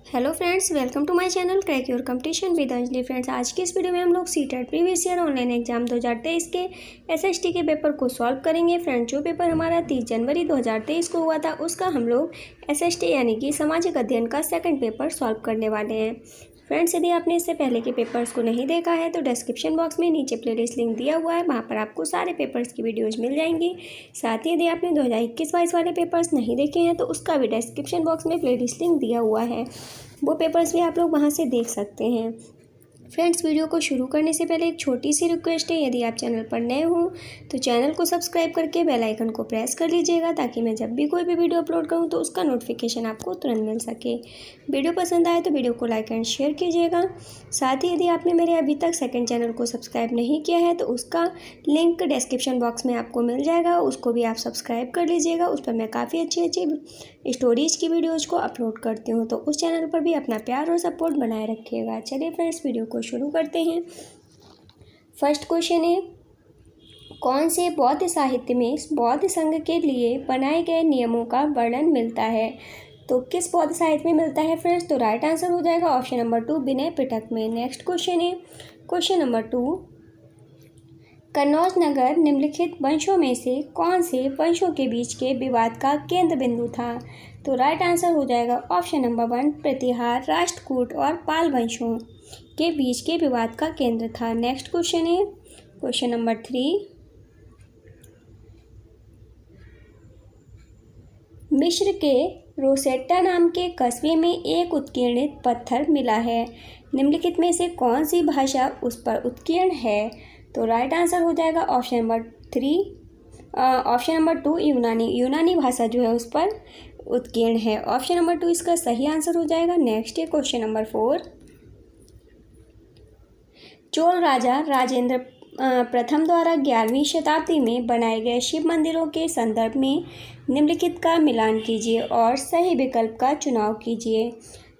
Hello friends, welcome to my channel crack your competition with Anjali. Friends, आज की इस video में हम लोग CTET previous year online exam 2023 के एसएसटी के पेपर को सॉल्व करेंगे। फ्रेंड्स, जो पेपर हमारा 30 जनवरी 2023 को हुआ था उसका हम लोग एसएसटी यानी कि सामाजिक अध्ययन का सेकंड पेपर सॉल्व करने वाले हैं। फ्रेंड्स, यदि आपने इससे पहले के पेपर्स को नहीं देखा है तो डिस्क्रिप्शन बॉक्स में नीचे प्लेलिस्ट लिंक दिया हुआ है, वहाँ पर आपको सारे पेपर्स की वीडियोज़ मिल जाएंगी। साथ ही यदि आपने 2021-22 वाले पेपर्स नहीं देखे हैं तो उसका भी डिस्क्रिप्शन बॉक्स में प्लेलिस्ट लिंक दिया हुआ है, वो पेपर्स भी आप लोग वहाँ से देख सकते हैं। फ्रेंड्स, वीडियो को शुरू करने से पहले एक छोटी सी रिक्वेस्ट है, यदि आप चैनल पर नए हो तो चैनल को सब्सक्राइब करके बेल आइकन को प्रेस कर लीजिएगा ताकि मैं जब भी कोई भी वीडियो अपलोड करूं तो उसका नोटिफिकेशन आपको तुरंत मिल सके। वीडियो पसंद आए तो वीडियो को लाइक एंड शेयर कीजिएगा। साथ ही यदि आपने मेरे अभी तक सेकंड चैनल को सब्सक्राइब नहीं किया है तो उसका लिंक डिस्क्रिप्शन बॉक्स में आपको मिल जाएगा, उसको भी आप सब्सक्राइब कर लीजिएगा। उस पर मैं काफ़ी अच्छी अच्छी स्टोरीज की वीडियोज़ को अपलोड करती हूँ, तो उस चैनल पर भी अपना प्यार और सपोर्ट बनाए रखिएगा। चलिए फ्रेंड्स, वीडियो को शुरू करते हैं। फर्स्ट क्वेश्चन है, कौन से बौद्ध साहित्य में बौद्ध संघ के लिए बनाए गए नियमों का वर्णन मिलता है? तो किस बौद्ध साहित्य में मिलता है फ्रेंड्स? तो राइट आंसर हो जाएगा ऑप्शन नंबर 2, विनय पिटक में। नेक्स्ट क्वेश्चन है, क्वेश्चन नंबर 2, कन्नौज नगर निम्नलिखित वंशों में से कौन से वंशों के बीच के विवाद का केंद्र बिंदु था? तो राइट आंसर हो जाएगा ऑप्शन नंबर 1, प्रतिहार, राष्ट्रकूट और पाल वंशों के बीच के विवाद का केंद्र था। नेक्स्ट क्वेश्चन है, क्वेश्चन नंबर 3, मिस्र के रोसेट्टा नाम के कस्बे में एक उत्कीर्णित पत्थर मिला है, निम्नलिखित में से कौन सी भाषा उस पर उत्कीर्ण है? तो राइट आंसर हो जाएगा ऑप्शन नंबर 3, ऑप्शन नंबर 2, यूनानी भाषा जो है उस पर उत्कीर्ण है। ऑप्शन नंबर 2 इसका सही आंसर हो जाएगा। नेक्स्ट है क्वेश्चन नंबर 4, चोल राजा राजेंद्र प्रथम द्वारा 11वीं शताब्दी में बनाए गए शिव मंदिरों के संदर्भ में निम्नलिखित का मिलान कीजिए और सही विकल्प का चुनाव कीजिए।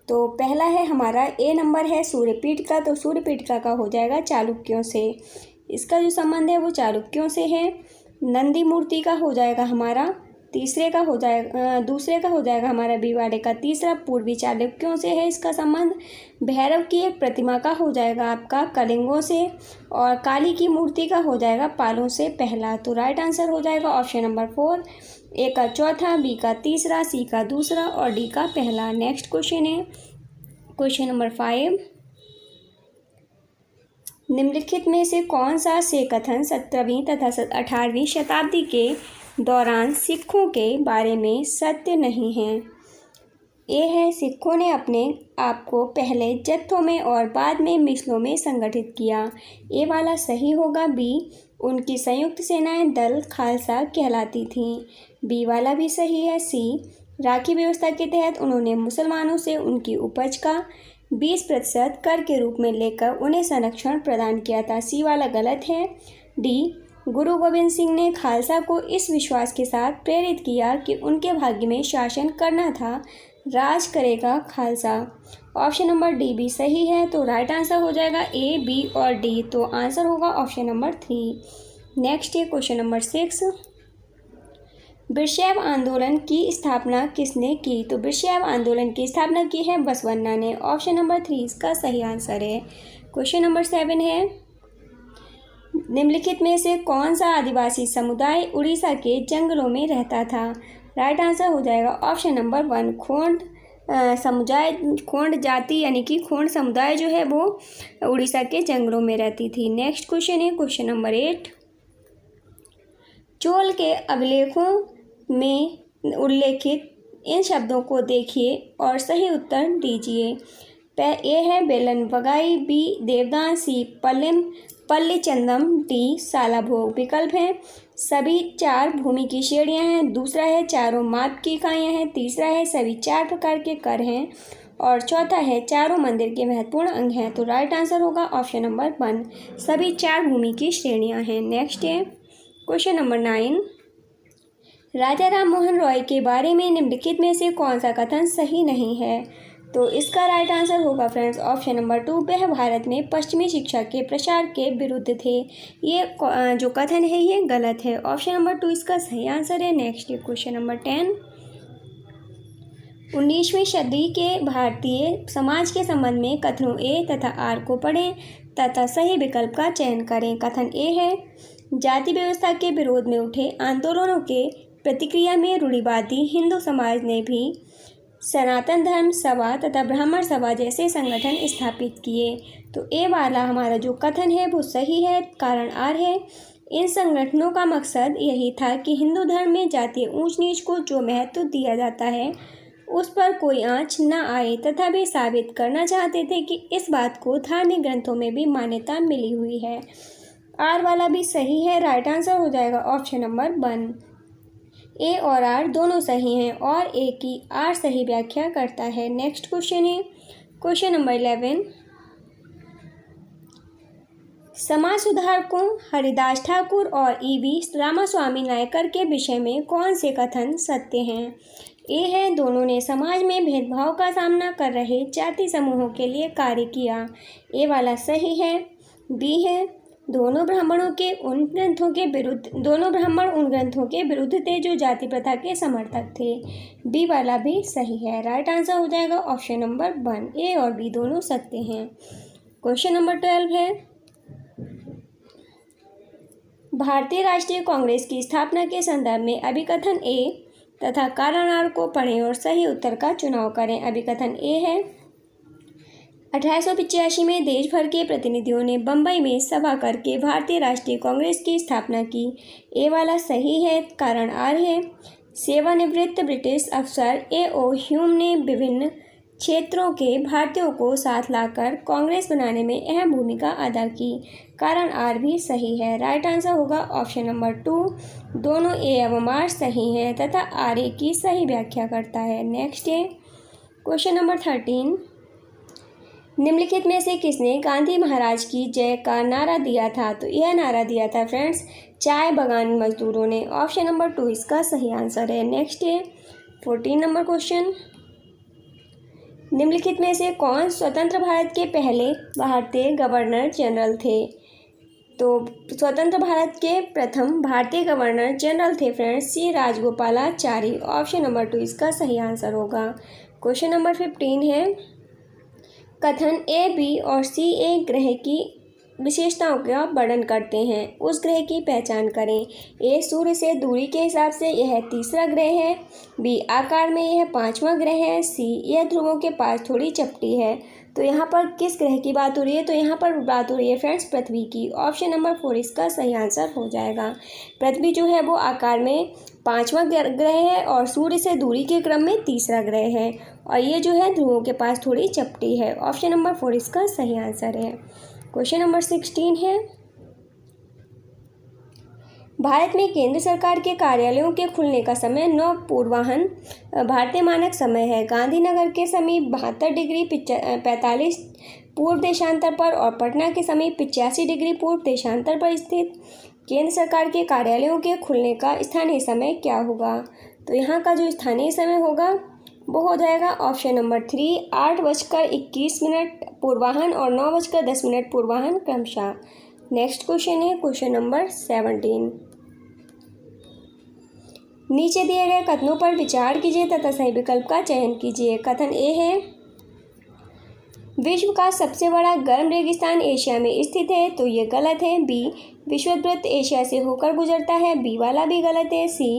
तो पहला है हमारा ए नंबर है सूर्यपीठ का, तो सूर्यपीठ का हो जाएगा चालुक्यों से, इसका जो संबंध है वो चालुक्यों से है। नंदी मूर्ति का हो जाएगा हमारा दूसरे का हो जाएगा हमारा भिवाड़े का। तीसरा पूर्वी चालुक्यों से है इसका संबंध। भैरव की एक प्रतिमा का हो जाएगा आपका कलिंगों से, और काली की मूर्ति का हो जाएगा पालों से पहला। तो राइट आंसर हो जाएगा ऑप्शन नंबर 4, ए का चौथा, बी का तीसरा, सी का दूसरा और डी का पहला। नेक्स्ट क्वेश्चन है, क्वेश्चन नंबर 5, निम्नलिखित में से कौन सा से कथन 17वीं तथा 18वीं शताब्दी के दौरान सिखों के बारे में सत्य नहीं है? ए है, सिखों ने अपने आप को पहले जत्थों में और बाद में मिसलों में संगठित किया, ए वाला सही होगा। बी, उनकी संयुक्त सेनाएं दल खालसा कहलाती थीं, बी वाला भी सही है। सी, राखी व्यवस्था के तहत उन्होंने मुसलमानों से उनकी उपज का 20% कर के रूप में लेकर उन्हें संरक्षण प्रदान किया था, सी वाला गलत है। डी, गुरु गोविंद सिंह ने खालसा को इस विश्वास के साथ प्रेरित किया कि उनके भाग्य में शासन करना था, राज करेगा खालसा। ऑप्शन नंबर डी भी सही है, तो राइट आंसर हो जाएगा ए, बी और डी, तो आंसर होगा ऑप्शन नंबर 3। नेक्स्ट है क्वेश्चन नंबर 6, वीरशैव आंदोलन की स्थापना किसने की? तो वीरशैव आंदोलन की स्थापना की है बसवन्ना ने, ऑप्शन नंबर 3 इसका सही आंसर है। क्वेश्चन नंबर 7 है, निम्नलिखित में से कौन सा आदिवासी समुदाय उड़ीसा के जंगलों में रहता था? राइट आंसर हो जाएगा ऑप्शन नंबर 1, खोंड समुदाय, खोंड जाति यानी कि खोंड समुदाय जो है वो उड़ीसा के जंगलों में रहती थी। नेक्स्ट क्वेश्चन है क्वेश्चन नंबर 8, चोल के अभिलेखों में उल्लेखित इन शब्दों को देखिए और सही उत्तर दीजिए। ए है बेलन बगाई, बी देवदान, सी पल्लीचंदम, डी सालाभोग। विकल्प है सभी 4 भूमि की श्रेणियां हैं, दूसरा है चारों माप की इकाइयां हैं, तीसरा है सभी 4 प्रकार के कर हैं और चौथा है चारों मंदिर के महत्वपूर्ण अंग हैं। तो राइट आंसर होगा ऑप्शन नंबर 1, सभी 4 भूमि की श्रेणियां हैं। नेक्स्ट है क्वेश्चन नंबर 9, राजा राम मोहन रॉय के बारे में निम्नलिखित में से कौन सा कथन सही नहीं है? तो इसका राइट आंसर होगा फ्रेंड्स ऑप्शन नंबर 2, वह भारत में पश्चिमी शिक्षा के प्रसार के विरुद्ध थे, ये जो कथन है ये गलत है। ऑप्शन नंबर 2 इसका सही आंसर है। नेक्स्ट क्वेश्चन नंबर 10, 19वीं सदी के भारतीय समाज के संबंध में कथनों ए तथा आर को पढ़ें तथा सही विकल्प का चयन करें। कथन ए है, जाति व्यवस्था के विरोध में उठे आंदोलनों के प्रतिक्रिया में रूढ़िवादी हिंदू समाज ने भी सनातन धर्म सभा तथा ब्राह्मण सभा जैसे संगठन स्थापित किए। तो ए वाला हमारा जो कथन है वो सही है, कारण आर है। इन संगठनों का मकसद यही था कि हिंदू धर्म में जातीय ऊंच नीच को जो महत्व दिया जाता है उस पर कोई आंच न आए तथा वे साबित करना चाहते थे कि इस बात को धार्मिक ग्रंथों में भी मान्यता मिली हुई है। आर वाला भी सही है। राइट आंसर हो जाएगा ऑप्शन नंबर 1। ए और आर दोनों सही हैं और ए की आर सही व्याख्या करता है। नेक्स्ट क्वेश्चन है क्वेश्चन नंबर 11। समाज सुधारकों हरिदास ठाकुर और ईवी रामास्वामी नायकर के विषय में कौन से कथन सत्य हैं? ए है, दोनों ने समाज में भेदभाव का सामना कर रहे जाति समूहों के लिए कार्य किया। ए वाला सही है। बी है, दोनों ब्राह्मण उन ग्रंथों के विरुद्ध थे जो जाति प्रथा के समर्थक थे। बी वाला भी सही है। राइट आंसर हो जाएगा ऑप्शन नंबर 1। ए और बी दोनों सत्य हैं। क्वेश्चन नंबर 12 है, भारतीय राष्ट्रीय कांग्रेस की स्थापना के संदर्भ में अभिकथन ए तथा कारण आर को पढ़ें और सही उत्तर का चुनाव करें। अभिकथन ए है, 1885 में देश भर के प्रतिनिधियों ने बम्बई में सभा करके भारतीय राष्ट्रीय कांग्रेस की स्थापना की। ए वाला सही है, कारण आर है। सेवानिवृत्त ब्रिटिश अफसर A.O. ह्यूम ने विभिन्न क्षेत्रों के भारतीयों को साथ लाकर कांग्रेस बनाने में अहम भूमिका अदा की। कारण आर भी सही है। राइट आंसर होगा ऑप्शन नंबर 2। दोनों ए एवं आर सही हैं तथा आर ए की सही व्याख्या करता है। नेक्स्ट है क्वेश्चन नंबर 13। निम्नलिखित में से किसने गांधी महाराज की जय का नारा दिया था? तो यह नारा दिया था फ्रेंड्स चाय बगान मजदूरों ने। ऑप्शन नंबर 2 इसका सही आंसर है। नेक्स्ट है 14 नंबर क्वेश्चन। निम्नलिखित में से कौन स्वतंत्र भारत के पहले भारतीय गवर्नर जनरल थे? तो स्वतंत्र भारत के प्रथम भारतीय गवर्नर जनरल थे फ्रेंड्स सी राजगोपालाचारी। ऑप्शन नंबर 2 इसका सही आंसर होगा। क्वेश्चन नंबर 15 है, कथन ए बी और सी एक ग्रह की विशेषताओं का वर्णन करते हैं, उस ग्रह की पहचान करें। ए सूर्य से दूरी के हिसाब से यह तीसरा ग्रह है। बी आकार में यह 5वां ग्रह है। सी यह ध्रुवों के पास थोड़ी चपटी है। तो यहाँ पर किस ग्रह की बात हो रही है? तो यहाँ पर बात हो रही है फ्रेंड्स पृथ्वी की। ऑप्शन नंबर 4 इसका सही आंसर हो जाएगा। पृथ्वी जो है वो आकार में 5वां ग्रह है और सूर्य से दूरी के क्रम में तीसरा ग्रह है और ये जो है ध्रुवों के पास थोड़ी चपटी है। ऑप्शन नंबर 4 इसका सही आंसर है। क्वेश्चन नंबर 16 है, भारत में केंद्र सरकार के कार्यालयों के खुलने का समय 9 पूर्वाह्न भारतीय मानक समय है। गांधीनगर के समीप 72 डिग्री 45 पूर्व देशांतर पर और पटना के समीप 85 डिग्री पूर्व देशांतर पर स्थित केंद्र सरकार के कार्यालयों के खुलने का स्थानीय समय क्या होगा? तो यहाँ का जो स्थानीय समय होगा वो हो जाएगा ऑप्शन नंबर 3 8:21 पूर्वाह्न और 9:10 पूर्वाह्न क्रमशः। नेक्स्ट क्वेश्चन है क्वेश्चन नंबर 17। नीचे दिए गए कथनों पर विचार कीजिए तथा सही विकल्प का चयन कीजिए। कथन ए है, विश्व का सबसे बड़ा गर्म रेगिस्तान एशिया में स्थित है। तो ये गलत है। बी विषुववृत्त एशिया से होकर गुजरता है। बी वाला भी गलत है। सी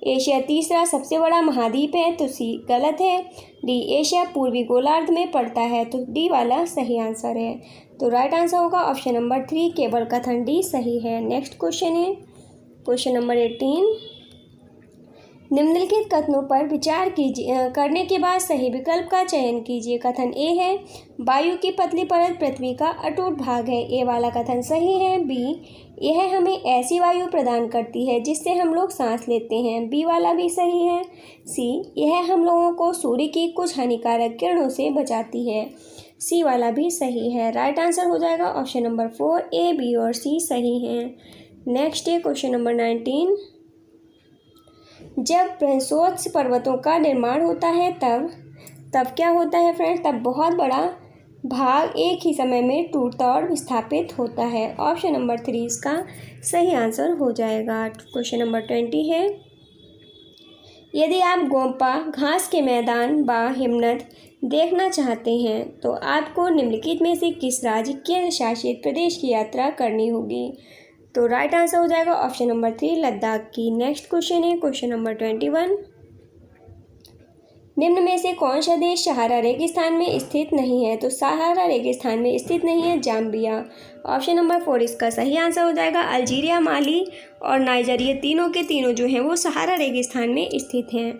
एशिया तीसरा सबसे बड़ा महाद्वीप है। तो सी गलत है। डी एशिया पूर्वी गोलार्ध में पड़ता है। तो डी वाला सही आंसर है। तो राइट आंसर होगा ऑप्शन नंबर 3 केवल कथन डी सही है। नेक्स्ट क्वेश्चन है क्वेश्चन नंबर 18। निम्नलिखित कथनों पर विचार करने के बाद सही विकल्प का चयन कीजिए। कथन ए है, वायु की पतली परत पृथ्वी का अटूट भाग है। ए वाला कथन सही है। बी यह हमें ऐसी वायु प्रदान करती है जिससे हम लोग सांस लेते हैं। बी वाला भी सही है। सी यह हम लोगों को सूर्य की कुछ हानिकारक किरणों से बचाती है। सी वाला भी सही है। राइट आंसर हो जाएगा ऑप्शन नंबर 4 ए बी और सी सही हैं। नेक्स्ट है क्वेश्चन नंबर 19। जब बृहस्पति पर्वतों का निर्माण होता है तब क्या होता है फ्रेंड्स? तब बहुत बड़ा भाग एक ही समय में टूटता और विस्थापित होता है। ऑप्शन नंबर 3 इसका सही आंसर हो जाएगा। क्वेश्चन नंबर 20 है, यदि आप गोम्पा घास के मैदान व हिमनद देखना चाहते हैं तो आपको निम्नलिखित में से किस राज्य केंद्र शासित प्रदेश की यात्रा करनी होगी? तो राइट आंसर हो जाएगा ऑप्शन नंबर 3 लद्दाख की। नेक्स्ट क्वेश्चन है क्वेश्चन नंबर 21। निम्न में से कौन सा देश सहारा रेगिस्तान में स्थित नहीं है? तो सहारा रेगिस्तान में स्थित नहीं है जाम्बिया। ऑप्शन नंबर 4 इसका सही आंसर हो जाएगा। अल्जीरिया, माली और नाइजीरिया तीनों के तीनों जो हैं वो सहारा रेगिस्तान में स्थित हैं।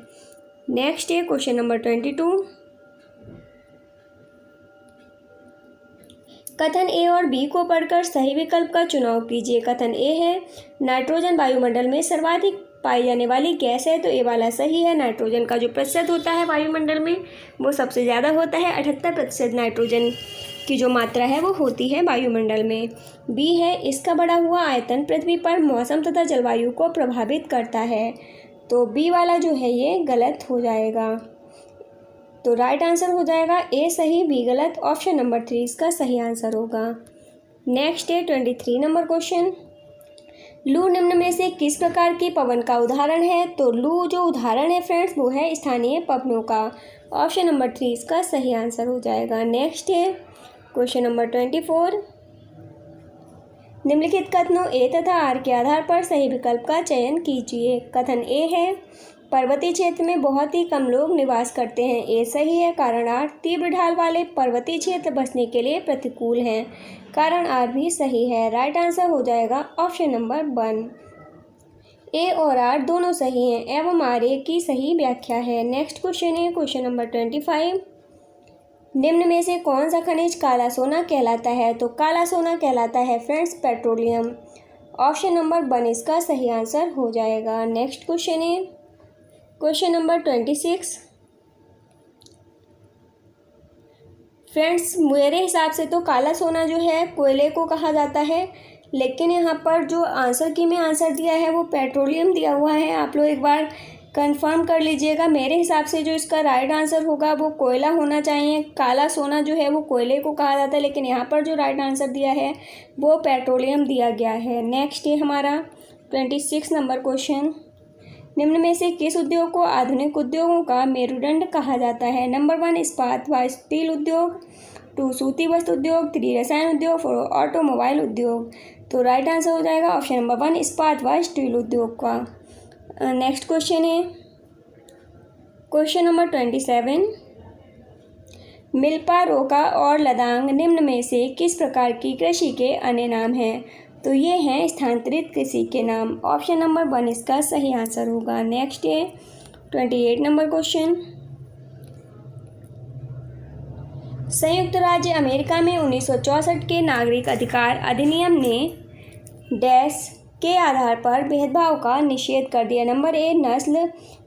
नेक्स्ट है क्वेश्चन नंबर 22। कथन ए और बी को पढ़कर सही विकल्प का चुनाव कीजिए। कथन ए है नाइट्रोजन वायुमंडल में सर्वाधिक पाई जाने वाली गैस है, तो ए वाला सही है। नाइट्रोजन का जो प्रतिशत होता है वायुमंडल में वो सबसे ज़्यादा होता है, 78% नाइट्रोजन की जो मात्रा है वो होती है वायुमंडल में। बी है इसका बढ़ा हुआ आयतन पृथ्वी पर मौसम तथा जलवायु को प्रभावित करता है, तो बी वाला जो है ये गलत हो जाएगा। तो राइट आंसर हो जाएगा ए सही, बी गलत। ऑप्शन नंबर 3 इसका सही आंसर होगा। नेक्स्ट है 23 नंबर क्वेश्चन। लू निम्न में से किस प्रकार की पवन का उदाहरण है? तो लू जो उदाहरण है फ्रेंड्स वो है स्थानीय पवनों का। ऑप्शन नंबर 3 इसका सही आंसर हो जाएगा। नेक्स्ट है क्वेश्चन नंबर 24। निम्नलिखित कथनों ए तथा आर के आधार पर सही विकल्प का चयन कीजिए। कथन ए है पर्वतीय क्षेत्र में बहुत ही कम लोग निवास करते हैं, ए सही है। कारण आर तीव्र ढाल वाले पर्वतीय क्षेत्र बसने के लिए प्रतिकूल हैं, कारण आर भी सही है। राइट आंसर हो जाएगा ऑप्शन नंबर 1। ए और आर दोनों सही हैं एवं आर ए की सही व्याख्या है। नेक्स्ट क्वेश्चन है क्वेश्चन नंबर 25। निम्न में से कौन सा खनिज काला सोना कहलाता है? तो काला सोना कहलाता है फ्रेंड्स पेट्रोलियम। ऑप्शन नंबर 1 इसका सही आंसर हो जाएगा। नेक्स्ट क्वेश्चन है क्वेश्चन नंबर 26। फ्रेंड्स मेरे हिसाब से तो काला सोना जो है कोयले को कहा जाता है, लेकिन यहाँ पर जो आंसर की में आंसर दिया है वो पेट्रोलियम दिया हुआ है। आप लोग एक बार कंफर्म कर लीजिएगा। मेरे हिसाब से जो इसका राइट आंसर होगा वो कोयला होना चाहिए। काला सोना जो है वो कोयले को कहा जाता है, लेकिन यहाँ पर जो राइट आंसर दिया है वो पेट्रोलियम दिया गया है। नेक्स्ट है हमारा 26 नंबर क्वेश्चन। निम्न में से किस उद्योग को आधुनिक उद्योगों का मेरुदंड कहा जाता है? नंबर 1 इस्पात व स्टील उद्योग, 2 सूती वस्त्र उद्योग, 3 रसायन उद्योग, 4 ऑटोमोबाइल उद्योग। तो राइट आंसर हो जाएगा ऑप्शन नंबर 1 इस्पात व स्टील उद्योग का। नेक्स्ट क्वेश्चन है क्वेश्चन नंबर 27। मिल्पा, रोका और लदांग निम्न में से किस प्रकार की कृषि के अन्य नाम हैं? तो ये हैं स्थानांतरित कृषि के नाम। ऑप्शन नंबर 1 इसका सही आंसर होगा। नेक्स्ट है 28 नंबर क्वेश्चन। संयुक्त राज्य अमेरिका में 1964 के नागरिक अधिकार अधिनियम ने डैश के आधार पर भेदभाव का निषेध कर दिया। नंबर ए नस्ल,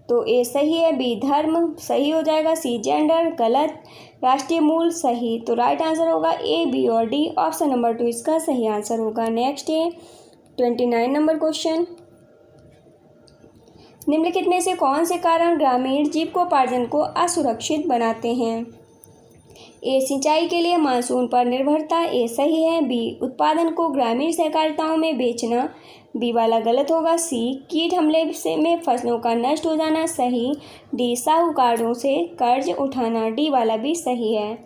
तो ए सही है। बी धर्म सही हो जाएगा। सी जेंडर गलत। राष्ट्रीय मूल सही। तो राइट आंसर होगा ए, बी और डी। ऑप्शन नंबर 2 इसका सही आंसर होगा। नेक्स्ट है 29 नंबर क्वेश्चन। निम्नलिखित में से कौन से कारण ग्रामीण जीविकोपार्जन को असुरक्षित बनाते हैं? ए सिंचाई के लिए मानसून पर निर्भरता, ए सही है। बी उत्पादन को ग्रामीण सहकारिताओं में बेचना, बी वाला गलत होगा। सी कीट हमले से में फसलों का नष्ट हो जाना, सही। डी साहूकारों से कर्ज उठाना, डी वाला भी सही है।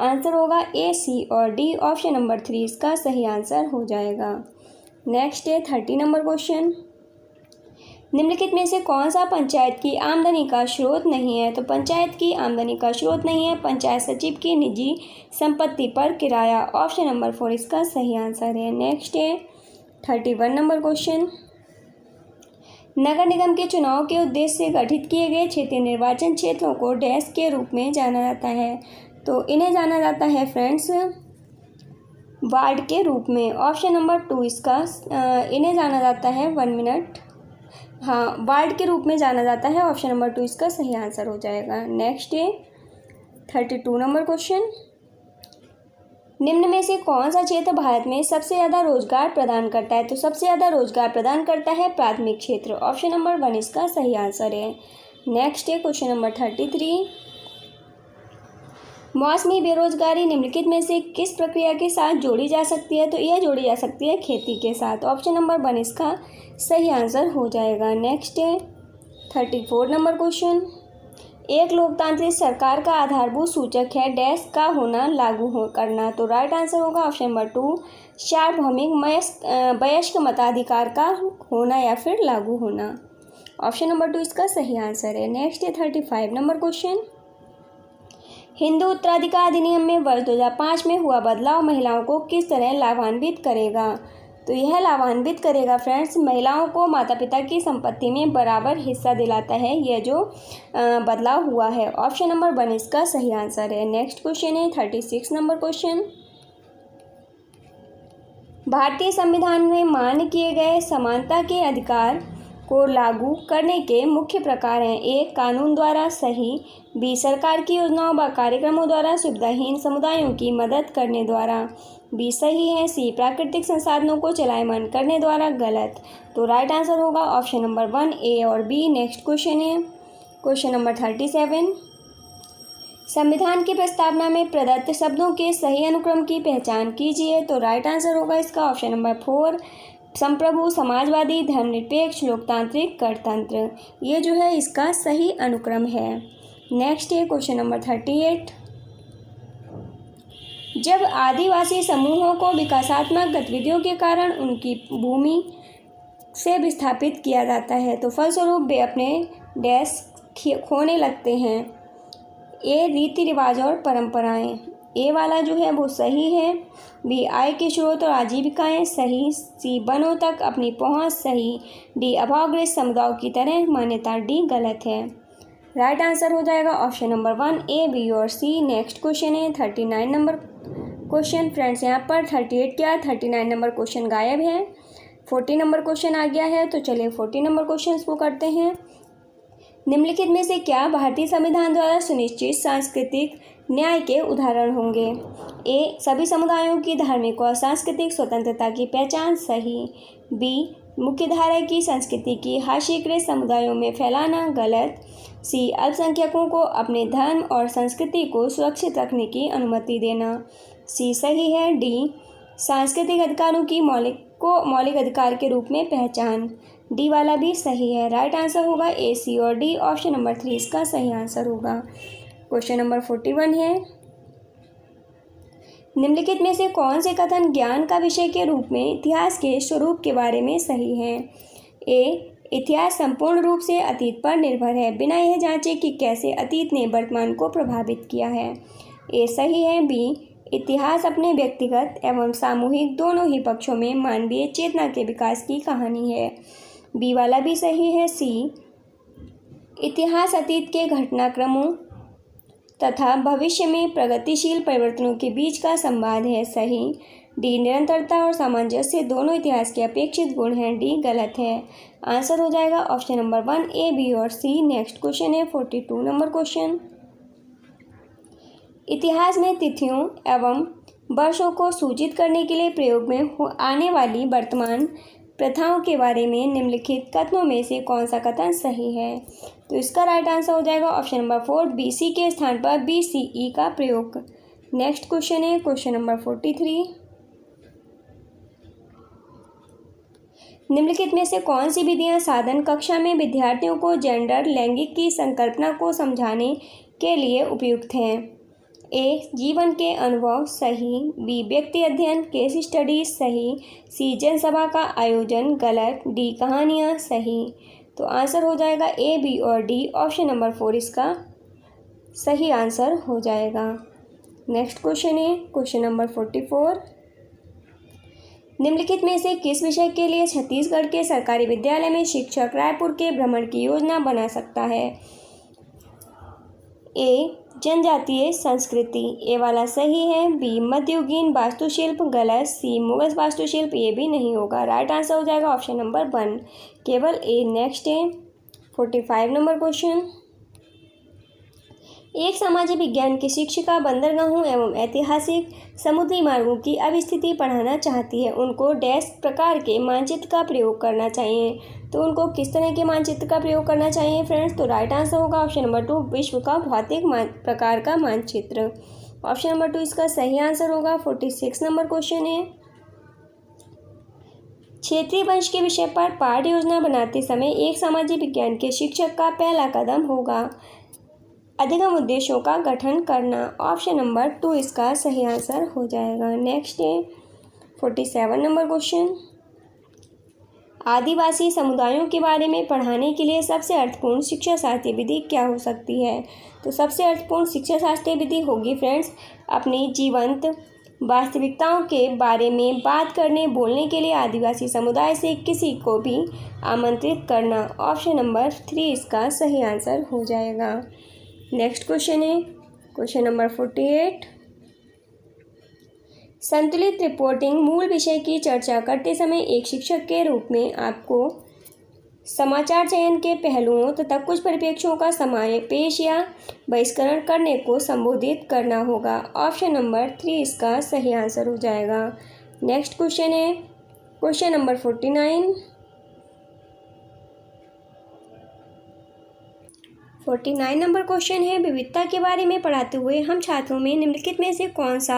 आंसर होगा ए, सी और डी। ऑप्शन नंबर 3 इसका सही आंसर हो जाएगा। नेक्स्ट है 30 नंबर क्वेश्चन। निम्नलिखित में से कौन सा पंचायत की आमदनी का स्रोत नहीं है? तो पंचायत की आमदनी का स्रोत नहीं है पंचायत सचिव की निजी संपत्ति पर किराया। ऑप्शन नंबर 4 इसका सही आंसर है। नेक्स्ट है 31 नंबर क्वेश्चन। नगर निगम के चुनाव के उद्देश्य से गठित किए गए क्षेत्रीय निर्वाचन क्षेत्रों को डैश के रूप में जाना जाता है? तो इन्हें जाना जाता है फ्रेंड्स वार्ड के रूप में। ऑप्शन नंबर 2 इसका इन्हें जाना जाता है 1 मिनट, हाँ वार्ड के रूप में जाना जाता है। ऑप्शन नंबर 2 इसका सही आंसर हो जाएगा। नेक्स्ट है 32 नंबर क्वेश्चन। निम्न में से कौन सा क्षेत्र भारत में सबसे ज़्यादा रोजगार प्रदान करता है? तो सबसे ज़्यादा रोजगार प्रदान करता है प्राथमिक क्षेत्र। ऑप्शन नंबर 1 इसका सही आंसर है। नेक्स्ट है क्वेश्चन नंबर 33। मौसमी बेरोजगारी निम्नलिखित में से किस प्रक्रिया के साथ जोड़ी जा सकती है? तो यह जोड़ी जा सकती है खेती के साथ। ऑप्शन नंबर 1 इसका सही आंसर हो जाएगा। नेक्स्ट है 34 नंबर क्वेश्चन, एक लोकतांत्रिक सरकार का आधारभूत सूचक है डैश का होना लागू करना। तो राइट आंसर होगा ऑप्शन नंबर 2 सार्वभौमिक वयस्क मताधिकार का होना या फिर लागू होना। ऑप्शन नंबर 2 इसका सही आंसर है। नेक्स्ट है 35 नंबर क्वेश्चन, हिंदू उत्तराधिकार अधिनियम में वर्ष 2005 में हुआ बदलाव महिलाओं को किस तरह लाभान्वित करेगा। तो यह लाभान्वित करेगा फ्रेंड्स, महिलाओं को माता पिता की संपत्ति में बराबर हिस्सा दिलाता है यह जो बदलाव हुआ है। ऑप्शन नंबर 1 इसका सही आंसर है। नेक्स्ट क्वेश्चन है 36 नंबर क्वेश्चन, भारतीय संविधान में मान्य किए गए समानता के अधिकार को लागू करने के मुख्य प्रकार हैं। ए कानून द्वारा, सही। बी सरकार की योजनाओं व कार्यक्रमों द्वारा सुविधाहीन समुदायों की मदद करने द्वारा, बी सही है। सी प्राकृतिक संसाधनों को चलायमान करने द्वारा, गलत। तो राइट आंसर होगा ऑप्शन नंबर 1 ए और बी। नेक्स्ट क्वेश्चन है क्वेश्चन नंबर 37, संविधान की प्रस्तावना में प्रदत्त शब्दों के सही अनुक्रम की पहचान कीजिए। तो राइट आंसर होगा इसका ऑप्शन नंबर 4 संप्रभु, समाजवादी, धर्मनिरपेक्ष, लोकतांत्रिक, गणतंत्र। ये जो है इसका सही अनुक्रम है। नेक्स्ट है क्वेश्चन नंबर 38, जब आदिवासी समूहों को विकासात्मक गतिविधियों के कारण उनकी भूमि से विस्थापित किया जाता है तो फलस्वरूप वे अपने डैश खोने लगते हैं। ए रीति रिवाज और परंपराएं, ए वाला जो है वो सही है। बी आय के स्रोत और आजीविकाएं, सही। सी वनों तक अपनी पहुंच, सही। डी अभावग्रस्त समुदायों की तरह मान्यता, डी गलत है। राइट आंसर हो जाएगा ऑप्शन नंबर 1 ए, बी और सी। नेक्स्ट क्वेश्चन है 39 नंबर क्वेश्चन। फ्रेंड्स यहाँ पर 38 क्या 39 नंबर क्वेश्चन गायब है, 40 नंबर क्वेश्चन आ गया है। तो चलिए 40 नंबर क्वेश्चन को करते हैं। निम्नलिखित में से क्या भारतीय संविधान द्वारा सुनिश्चित सांस्कृतिक न्याय के उदाहरण होंगे। ए सभी समुदायों की धार्मिक और सांस्कृतिक स्वतंत्रता की पहचान, सही। बी मुख्यधारा की संस्कृति की हाशिएकृत समुदायों में फैलाना, गलत। सी अल्पसंख्यकों को अपने धर्म और संस्कृति को सुरक्षित रखने की अनुमति देना, सी सही है। डी सांस्कृतिक अधिकारों की मौलिक अधिकार के रूप में पहचान, डी वाला भी सही है। राइट आंसर होगा ए, सी और डी। ऑप्शन नंबर 3 इसका सही आंसर होगा। क्वेश्चन नंबर 41 है, निम्नलिखित में से कौन से कथन ज्ञान का विषय के रूप में इतिहास के स्वरूप के बारे में सही है। ए इतिहास संपूर्ण रूप से अतीत पर निर्भर है बिना यह जांचे कि कैसे अतीत ने वर्तमान को प्रभावित किया है, ए सही है। बी इतिहास अपने व्यक्तिगत एवं सामूहिक दोनों ही पक्षों में मानवीय चेतना के विकास की कहानी है, बी वाला भी सही है। सी इतिहास अतीत के घटनाक्रमों तथा भविष्य में प्रगतिशील परिवर्तनों के बीच का संवाद है, सही। डी निरंतरता और सामंजस्य दोनों इतिहास के अपेक्षित गुण हैं, डी गलत है। आंसर हो जाएगा ऑप्शन नंबर 1 ए, बी और सी। नेक्स्ट क्वेश्चन है 42 नंबर क्वेश्चन, इतिहास में तिथियों एवं वर्षों को सूचित करने के लिए प्रयोग में आने वाली वर्तमान प्रथाओं के बारे में निम्नलिखित कथनों में से कौन सा कथन सही है। तो इसका राइट आंसर हो जाएगा ऑप्शन नंबर 4 BC के स्थान पर BCE का प्रयोग। नेक्स्ट क्वेश्चन है क्वेश्चन नंबर 43, निम्नलिखित में से कौन सी विधियां साधन कक्षा में विद्यार्थियों को जेंडर लैंगिक की संकल्पना को समझाने के लिए उपयुक्त हैं। ए जीवन के अनुभव, सही। बी व्यक्ति अध्ययन केस स्टडीज, सही। सी जनसभा का आयोजन, गलत। डी कहानियाँ, सही। तो आंसर हो जाएगा ए, बी और डी। ऑप्शन नंबर 4 इसका सही आंसर हो जाएगा। नेक्स्ट क्वेश्चन है क्वेश्चन नंबर 44, निम्नलिखित में से किस विषय के लिए छत्तीसगढ़ के सरकारी विद्यालय में शिक्षक रायपुर के भ्रमण की योजना बना सकता है। ए जनजातीय संस्कृति, ए वाला सही है। बी मध्ययुगीन वास्तुशिल्प, गलत। सी मुगल वास्तुशिल्प, ये भी नहीं होगा। राइट आंसर हो जाएगा ऑप्शन नंबर 1 केवल ए। नेक्स्ट है 45 नंबर क्वेश्चन, एक सामाजिक विज्ञान की शिक्षिका बंदरगाहों एवं ऐतिहासिक समुद्री मार्गों की अब स्थिति पढ़ाना चाहती है। उनको डैश प्रकार के मानचित्र का प्रयोग करना चाहिए। तो उनको किस तरह के मानचित्र का प्रयोग करना चाहिए फ्रेंड्स। तो राइट आंसर होगा ऑप्शन नंबर 2 विश्व का भौतिक प्रकार का मानचित्र। ऑप्शन नंबर 2 इसका सही आंसर होगा। 46 नंबर क्वेश्चन है, क्षेत्रीय वंश के विषय पर पाठ्य योजना बनाते समय एक सामाजिक विज्ञान के शिक्षक का पहला कदम होगा अधिगम उद्देश्यों का गठन करना। ऑप्शन नंबर 2 इसका सही आंसर हो जाएगा। नेक्स्ट है 47 नंबर क्वेश्चन। आदिवासी समुदायों के बारे में पढ़ाने के लिए सबसे अर्थपूर्ण शिक्षा शास्त्रीय विधि क्या हो सकती है? तो सबसे अर्थपूर्ण शिक्षा शास्त्रीय विधि होगी फ्रेंड्स अपनी जीवंत वास्तविकताओं के बारे में बात करने बोलने के लिए आदिवासी समुदाय से किसी को भी आमंत्रित करना। ऑप्शन नंबर 3 इसका सही आंसर हो जाएगा। नेक्स्ट क्वेश्चन है क्वेश्चन नंबर 48। संतुलित रिपोर्टिंग मूल विषय की चर्चा करते समय एक शिक्षक के रूप में आपको समाचार चयन के पहलुओं तथा कुछ परिप्रेक्ष्यों का समावेश या बहिष्करण करने को संबोधित करना होगा। ऑप्शन नंबर 3 इसका सही आंसर हो जाएगा। नेक्स्ट क्वेश्चन है क्वेश्चन नंबर 49 नंबर क्वेश्चन है विविधता के बारे में पढ़ाते हुए हम छात्रों में निम्नलिखित में से कौन सा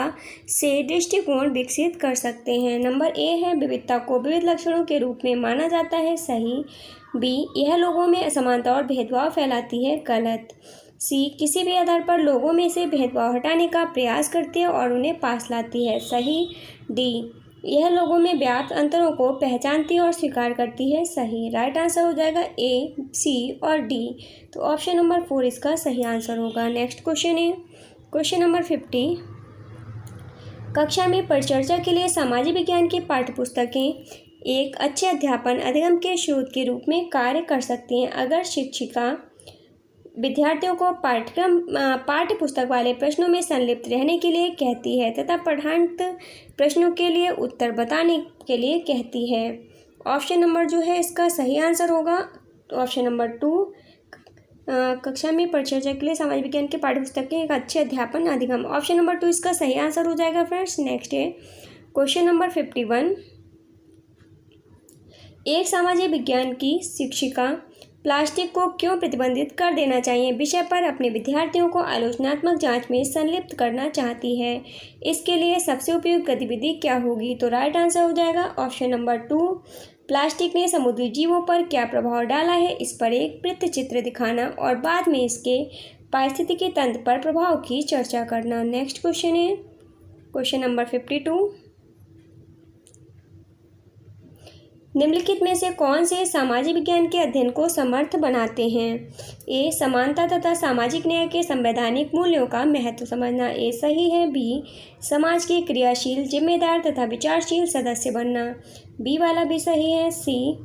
से दृष्टिकोण विकसित कर सकते हैं? नंबर ए है विविधता को विविध लक्षणों के रूप में माना जाता है, सही। बी यह लोगों में असमानता और भेदभाव फैलाती है, गलत। सी किसी भी आधार पर लोगों में से भेदभाव हटाने का प्रयास करती है और उन्हें पास लाती है, सही। डी यह लोगों में व्याप्त अंतरों को पहचानती और स्वीकार करती है, सही। राइट आंसर हो जाएगा ए, सी और डी। तो ऑप्शन नंबर 4 इसका सही आंसर होगा। नेक्स्ट क्वेश्चन है क्वेश्चन नंबर 50। कक्षा में परिचर्चा के लिए सामाजिक विज्ञान की पाठ्यपुस्तकें एक अच्छे अध्यापन अधिगम के स्रोत के रूप में कार्य कर सकती हैं अगर शिक्षिका विद्यार्थियों को पाठ्य पुस्तक वाले प्रश्नों में संलिप्त रहने के लिए कहती है तथा पाठांत प्रश्नों के लिए उत्तर बताने के लिए कहती है। ऑप्शन नंबर जो है इसका सही आंसर होगा ऑप्शन नंबर 2। कक्षा में परिचर्चा के लिए सामाजिक विज्ञान के पाठ्यपुस्तकें एक अच्छे अध्यापन अधिगम। ऑप्शन नंबर 2 इसका सही आंसर हो जाएगा फ्रेंड्स। नेक्स्ट है क्वेश्चन नंबर 51। एक सामाजिक विज्ञान की शिक्षिका प्लास्टिक को क्यों प्रतिबंधित कर देना चाहिए विषय पर अपने विद्यार्थियों को आलोचनात्मक जांच में संलिप्त करना चाहती है। इसके लिए सबसे उपयुक्त गतिविधि क्या होगी? तो राइट आंसर हो जाएगा ऑप्शन नंबर 2। प्लास्टिक ने समुद्री जीवों पर क्या प्रभाव डाला है इस पर एक वृत्त चित्र दिखाना और बाद में इसके पारिस्थितिकी तंत्र पर प्रभाव की चर्चा करना। नेक्स्ट क्वेश्चन है क्वेश्चन नंबर 52। निम्नलिखित में से कौन से सामाजिक विज्ञान के अध्ययन को समर्थ बनाते हैं? ए समानता तथा सामाजिक न्याय के संवैधानिक मूल्यों का महत्व समझना, ए सही है। बी समाज के क्रियाशील जिम्मेदार तथा विचारशील सदस्य बनना, बी वाला भी सही है। सी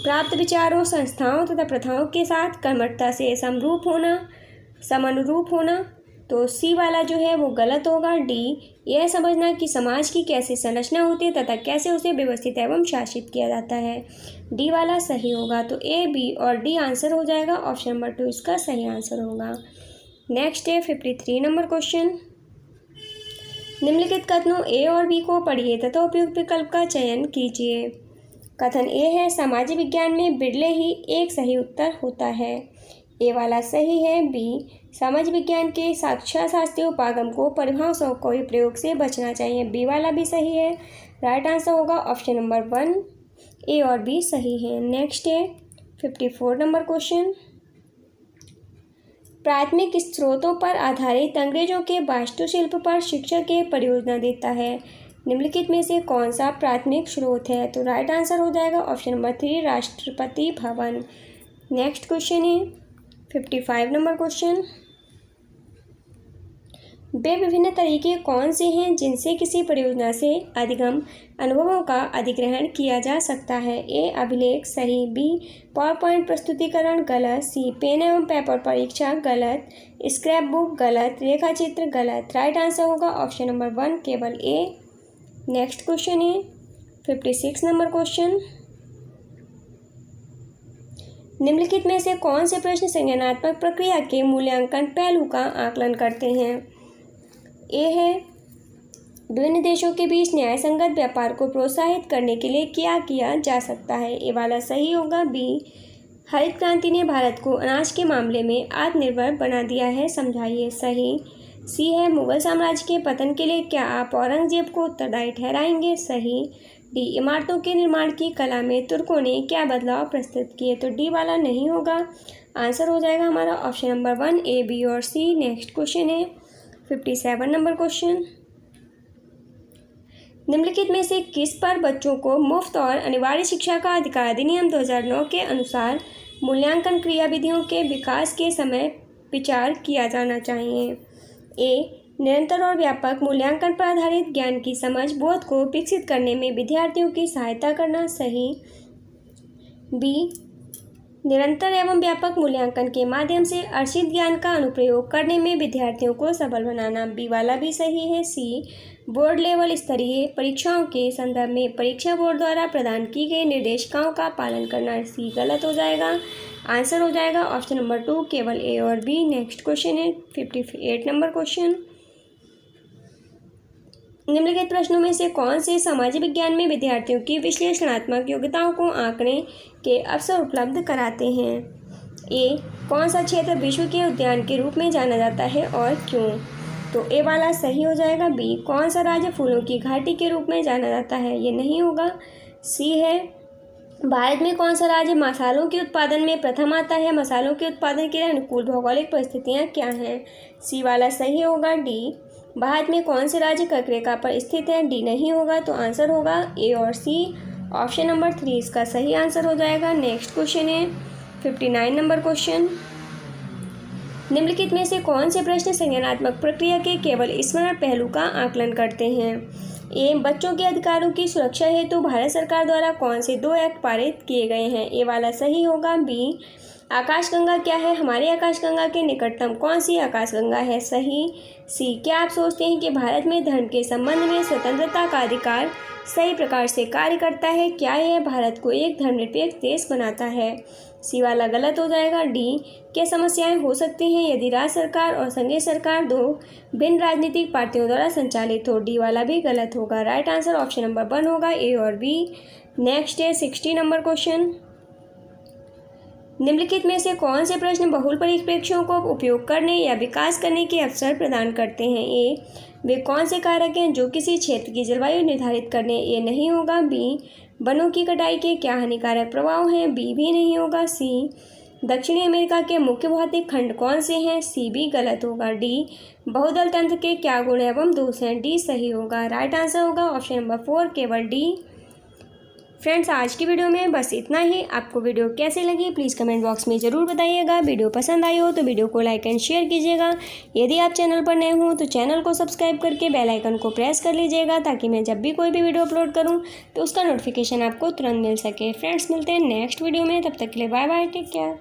प्राप्त विचारों संस्थाओं तथा प्रथाओं के साथ कर्मठता से समानुरूप होना, तो सी वाला जो है वो गलत होगा। डी यह समझना कि समाज की कैसी संरचना होती है तथा कैसे उसे व्यवस्थित एवं शासित किया जाता है, डी वाला सही होगा। तो ए, बी और डी आंसर हो जाएगा। ऑप्शन नंबर 2 इसका सही आंसर होगा। नेक्स्ट है 53 नंबर क्वेश्चन। निम्नलिखित कथनों ए और बी को पढ़िए तथा उपयुक्त विकल्प का चयन कीजिए। कथन ए है सामाजिक विज्ञान में बिरले ही एक सही उत्तर होता है, ए वाला सही है। बी सामाजिक विज्ञान के शास्त्रीय उपागम को परिभाषाओं को प्रयोग से बचना चाहिए, बी वाला भी सही है। राइट आंसर होगा ऑप्शन नंबर 1, ए और बी सही है। नेक्स्ट है 54 नंबर क्वेश्चन। प्राथमिक स्रोतों पर आधारित अंग्रेजों के वास्तुशिल्प पर शिक्षक एक परियोजना देता है, निम्नलिखित में से कौन सा प्राथमिक स्रोत है? तो राइट आंसर हो जाएगा option number 3 Rashtrapati Bhavan. Next question है 55 नंबर क्वेश्चन। वे विभिन्न तरीके कौन से हैं जिनसे किसी परियोजना से अधिगम अनुभवों का अधिग्रहण किया जा सकता है? ए अभिलेख सही, बी पावर पॉइंट प्रस्तुतिकरण गलत, सी पेन एवं पेपर परीक्षा गलत, स्क्रैप बुक गलत, रेखाचित्र गलत। राइट आंसर होगा ऑप्शन नंबर 1 केवल ए। नेक्स्ट क्वेश्चन है 56 नंबर क्वेश्चन। निम्नलिखित में से कौन से प्रश्न संज्ञानात्मक प्रक्रिया के मूल्यांकन पहलू का आकलन करते हैं? ए है विभिन्न देशों के बीच न्यायसंगत व्यापार को प्रोत्साहित करने के लिए क्या किया जा सकता है, ए वाला सही होगा। बी हरित क्रांति ने भारत को अनाज के मामले में आत्मनिर्भर बना दिया है, समझाइए, सही। सी है मुगल साम्राज्य के पतन के लिए क्या आप औरंगजेब को उत्तरदायी ठहराएंगे, सही। डी इमारतों के निर्माण की कला में तुर्कों ने क्या बदलाव प्रस्तुत किए, तो डी वाला नहीं होगा। आंसर हो जाएगा हमारा ऑप्शन नंबर 1 ए, बी और सी। नेक्स्ट क्वेश्चन है 57 नंबर क्वेश्चन। निम्नलिखित में से किस पर बच्चों को मुफ्त और अनिवार्य शिक्षा का अधिकार अधिनियम 2009 के अनुसार मूल्यांकन क्रियाविधियों के विकास के समय विचार किया जाना चाहिए? ए, निरंतर और व्यापक मूल्यांकन पर आधारित ज्ञान की समझ बोध को विकसित करने में विद्यार्थियों की सहायता करना, सही। बी, निरंतर एवं व्यापक मूल्यांकन के माध्यम से अर्जित ज्ञान का अनुप्रयोग करने में विद्यार्थियों को सबल बनाना, बी वाला भी सही है। सी, बोर्ड लेवल स्तरीय परीक्षाओं के संदर्भ में परीक्षा बोर्ड द्वारा प्रदान की गई निर्देशिकाओं का पालन करना, सी गलत हो जाएगा। आंसर हो जाएगा ऑप्शन नंबर 2 केवल ए और बी। नेक्स्ट क्वेश्चन है 58 नंबर क्वेश्चन। निम्नलिखित प्रश्नों में से कौन से सामाजिक विज्ञान में विद्यार्थियों की विश्लेषणात्मक योग्यताओं को आंकने के अवसर उपलब्ध कराते हैं? ए, कौन सा क्षेत्र विश्व के उद्यान के रूप में जाना जाता है और क्यों, तो ए वाला सही हो जाएगा। बी, कौन सा राज्य फूलों की घाटी के रूप में जाना जाता है, ये नहीं होगा। सी है, भारत में कौन सा राज्य मसालों के उत्पादन में प्रथम आता है, मसालों के उत्पादन के लिए अनुकूल भौगोलिक परिस्थितियाँ क्या हैं, सी वाला सही होगा। डी, भारत में कौन से राज्य कर्क रेखा पर स्थित है, डी नहीं होगा, तो आंसर होगा ए और सी। ऑप्शन नंबर 3 इसका सही आंसर हो जाएगा। नेक्स्ट क्वेश्चन है 59 नंबर क्वेश्चन। निम्नलिखित में से कौन से प्रश्न संज्ञानात्मक प्रक्रिया के केवल स्मरण पहलू का आकलन करते हैं? ए, बच्चों के अधिकारों की सुरक्षा हेतु भारत सरकार द्वारा कौन से 2 एक्ट पारित किए गए हैं, ए वाला सही होगा। बी, आकाशगंगा क्या है, हमारी आकाशगंगा के निकटतम कौन सी आकाशगंगा है, सही। सी, क्या आप सोचते हैं कि भारत में धर्म के संबंध में स्वतंत्रता का अधिकार सही प्रकार से कार्य करता है, क्या यह भारत को एक धर्मनिरपेक्ष देश बनाता है, सी वाला गलत हो जाएगा। डी, क्या समस्याएं हो सकती हैं यदि राज्य सरकार और संघीय सरकार 2 भिन्न राजनीतिक पार्टियों द्वारा संचालित हो, डी वाला भी गलत होगा। राइट आंसर ऑप्शन नंबर 1 होगा, ए और बी। नेक्स्ट है 60 नंबर क्वेश्चन। निम्नलिखित में से कौन से प्रश्न बहुल परिप्रेक्ष्यों को उपयोग करने या विकास करने के अवसर प्रदान करते हैं? ए, वे कौन से कारक हैं जो किसी क्षेत्र की जलवायु निर्धारित करने, ये नहीं होगा। बी, वनों की कटाई के क्या हानिकारक प्रभाव हैं, बी भी नहीं होगा। सी, दक्षिणी अमेरिका के मुख्य भौतिक खंड कौन से हैं, सी भी गलत होगा। डी, बहुदल तंत्र के क्या गुण एवं दोष हैं, डी सही होगा। राइट आंसर होगा ऑप्शन नंबर 4 केवल डी। फ्रेंड्स, आज की वीडियो में बस इतना ही। आपको वीडियो कैसे लगी प्लीज़ कमेंट बॉक्स में ज़रूर बताइएगा। वीडियो पसंद आई हो तो वीडियो को लाइक एंड शेयर कीजिएगा। यदि आप चैनल पर नए हो तो चैनल को सब्सक्राइब करके बेल आइकन को प्रेस कर लीजिएगा, ताकि मैं जब भी कोई भी वीडियो अपलोड करूं तो उसका नोटिफिकेशन आपको तुरंत मिल सके। फ्रेंड्स, मिलते हैं नेक्स्ट वीडियो में, तब तक के लिए बाय बाय, टेक केयर।